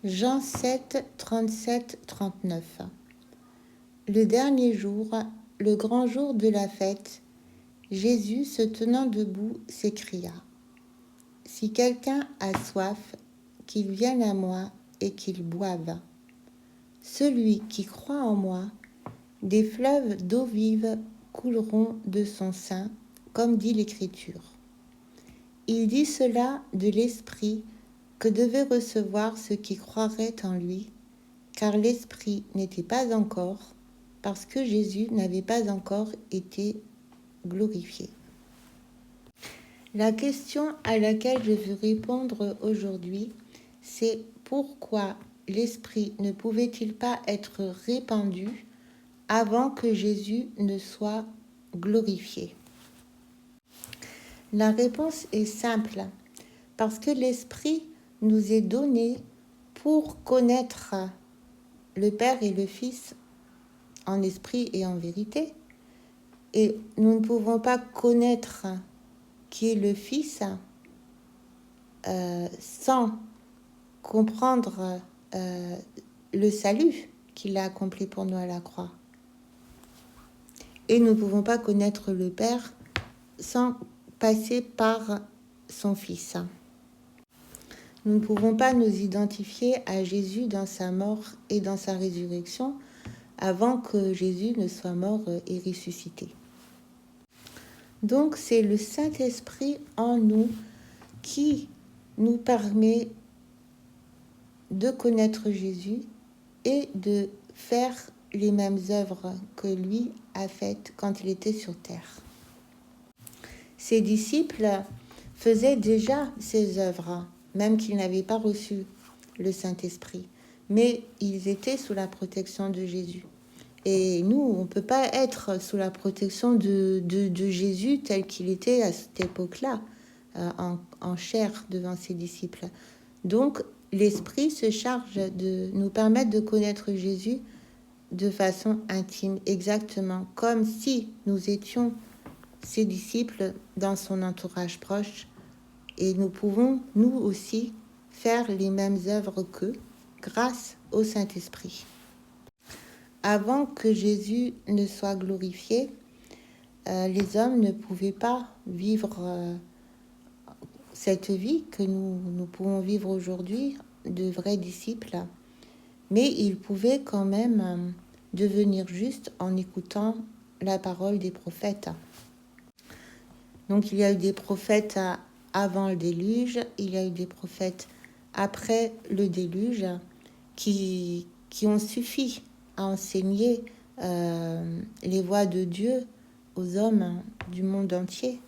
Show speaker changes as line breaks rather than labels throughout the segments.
Jean 7, 37, 39. Le dernier jour, le grand jour de la fête, Jésus, se tenant debout, s'écria : « Si quelqu'un a soif, qu'il vienne à moi et qu'il boive. Celui qui croit en moi, des fleuves d'eau vive couleront de son sein, comme dit l'Écriture. » Il dit cela de l'Esprit que devait recevoir ceux qui croiraient en lui, car l'Esprit n'était pas encore, parce que Jésus n'avait pas encore été glorifié. La question à laquelle je veux répondre aujourd'hui, c'est pourquoi l'Esprit ne pouvait-il pas être répandu avant que Jésus ne soit glorifié? La réponse est simple, parce que l'Esprit nous est donné pour connaître le Père et le Fils en esprit et en vérité. Et nous ne pouvons pas connaître qui est le Fils sans comprendre le salut qu'il a accompli pour nous à la croix. Et nous ne pouvons pas connaître le Père sans passer par son Fils. Nous ne pouvons pas nous identifier à Jésus dans sa mort et dans sa résurrection avant que Jésus ne soit mort et ressuscité. Donc c'est le Saint-Esprit en nous qui nous permet de connaître Jésus et de faire les mêmes œuvres que lui a faites quand il était sur terre. Ses disciples faisaient déjà ces œuvres, même qu'ils n'avaient pas reçu le Saint-Esprit, mais ils étaient sous la protection de Jésus. Et nous, on ne peut pas être sous la protection de Jésus tel qu'il était à cette époque-là, en chair devant ses disciples. Donc, l'Esprit se charge de nous permettre de connaître Jésus de façon intime, exactement comme si nous étions ses disciples dans son entourage proche. Et nous pouvons, nous aussi, faire les mêmes œuvres qu'eux grâce au Saint-Esprit. Avant que Jésus ne soit glorifié, les hommes ne pouvaient pas vivre cette vie que nous pouvons vivre aujourd'hui, de vrais disciples, mais ils pouvaient quand même devenir justes en écoutant la parole des prophètes. Donc il y a eu des prophètes avant le déluge, il y a eu des prophètes après le déluge qui ont suffi à enseigner les voies de Dieu aux hommes du monde entier.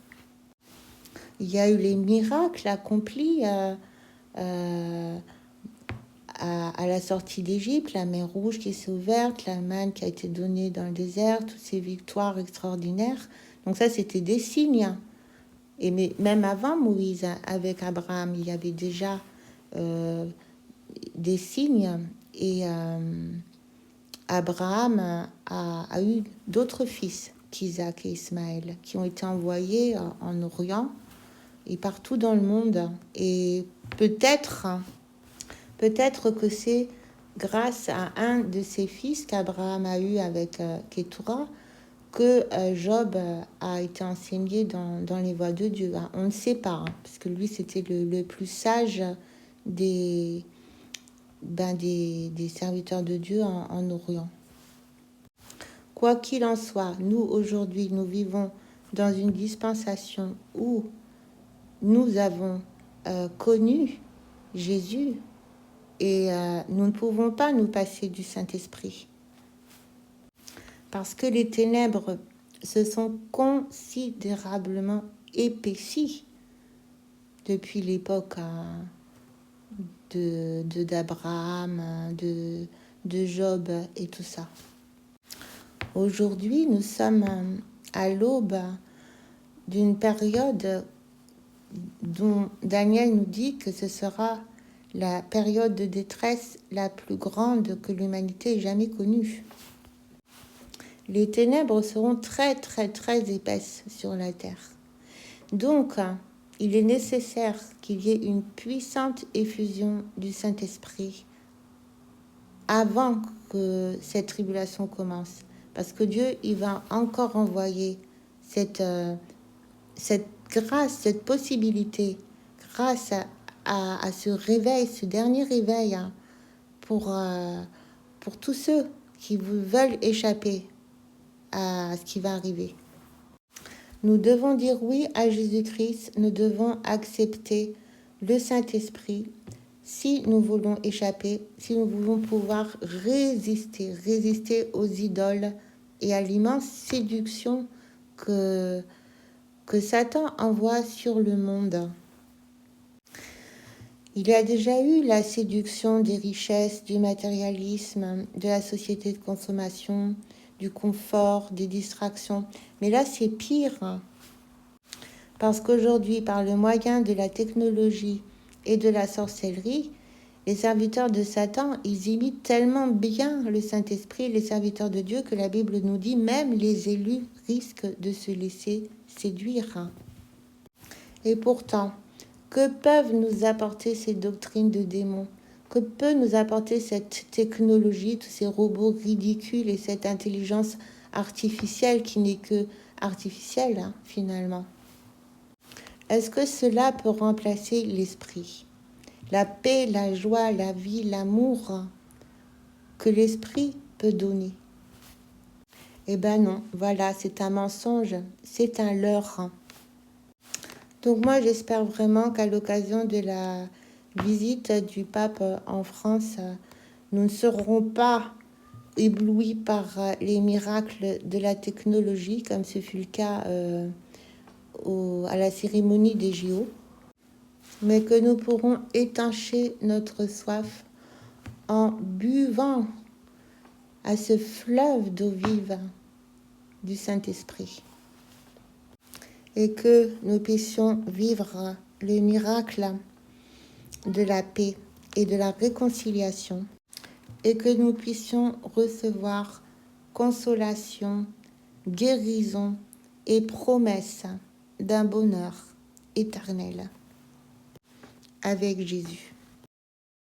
Il y a eu les miracles accomplis à la sortie d'Égypte, la mer Rouge qui s'est ouverte, la manne qui a été donnée dans le désert, toutes ces victoires extraordinaires. Donc ça, c'était des signes. Et mais même avant Moïse, avec Abraham, il y avait déjà des signes. Et Abraham a eu d'autres fils qu'Isaac et Ismaël, qui ont été envoyés en Orient et partout dans le monde. Et peut-être que c'est grâce à un de ses fils qu'Abraham a eu avec Kétura que Job a été enseigné dans les voies de Dieu. On ne sait pas, parce que lui, c'était le plus sage des serviteurs de Dieu en Orient. Quoi qu'il en soit, nous, aujourd'hui, nous vivons dans une dispensation où nous avons connu Jésus et nous ne pouvons pas nous passer du Saint-Esprit. Parce que les ténèbres se sont considérablement épaissies depuis l'époque d'Abraham, de Job et tout ça. Aujourd'hui, nous sommes à l'aube d'une période dont Daniel nous dit que ce sera la période de détresse la plus grande que l'humanité ait jamais connue. Les ténèbres seront très, très, très épaisses sur la terre. Donc, il est nécessaire qu'il y ait une puissante effusion du Saint-Esprit avant que cette tribulation commence. Parce que Dieu, il va encore envoyer cette grâce, cette possibilité, grâce à ce réveil, ce dernier réveil, hein, pour tous ceux qui veulent échapper à ce qui va arriver. Nous devons dire oui à Jésus-Christ, nous devons accepter le Saint-Esprit si nous voulons échapper, si nous voulons pouvoir résister aux idoles et à l'immense séduction que Satan envoie sur le monde. Il y a déjà eu la séduction des richesses, du matérialisme, de la société de consommation, du confort, des distractions. Mais là, c'est pire. Parce qu'aujourd'hui, par le moyen de la technologie et de la sorcellerie, les serviteurs de Satan, ils imitent tellement bien le Saint-Esprit et les serviteurs de Dieu que la Bible nous dit même les élus risquent de se laisser séduire. Et pourtant, que peuvent nous apporter ces doctrines de démons? Que peut nous apporter cette technologie, tous ces robots ridicules et cette intelligence artificielle qui n'est que artificielle, hein, finalement? Est-ce que cela peut remplacer l'esprit? La paix, la joie, la vie, l'amour que l'esprit peut donner? Eh ben non, voilà, c'est un mensonge, c'est un leurre. Donc moi, j'espère vraiment qu'à l'occasion de la visite du pape en France, nous ne serons pas éblouis par les miracles de la technologie, comme ce fut le cas à la cérémonie des JO, mais que nous pourrons étancher notre soif en buvant à ce fleuve d'eau vive du Saint-Esprit. Et que nous puissions vivre le miracle de la paix et de la réconciliation, et que nous puissions recevoir consolation, guérison et promesse d'un bonheur éternel avec Jésus.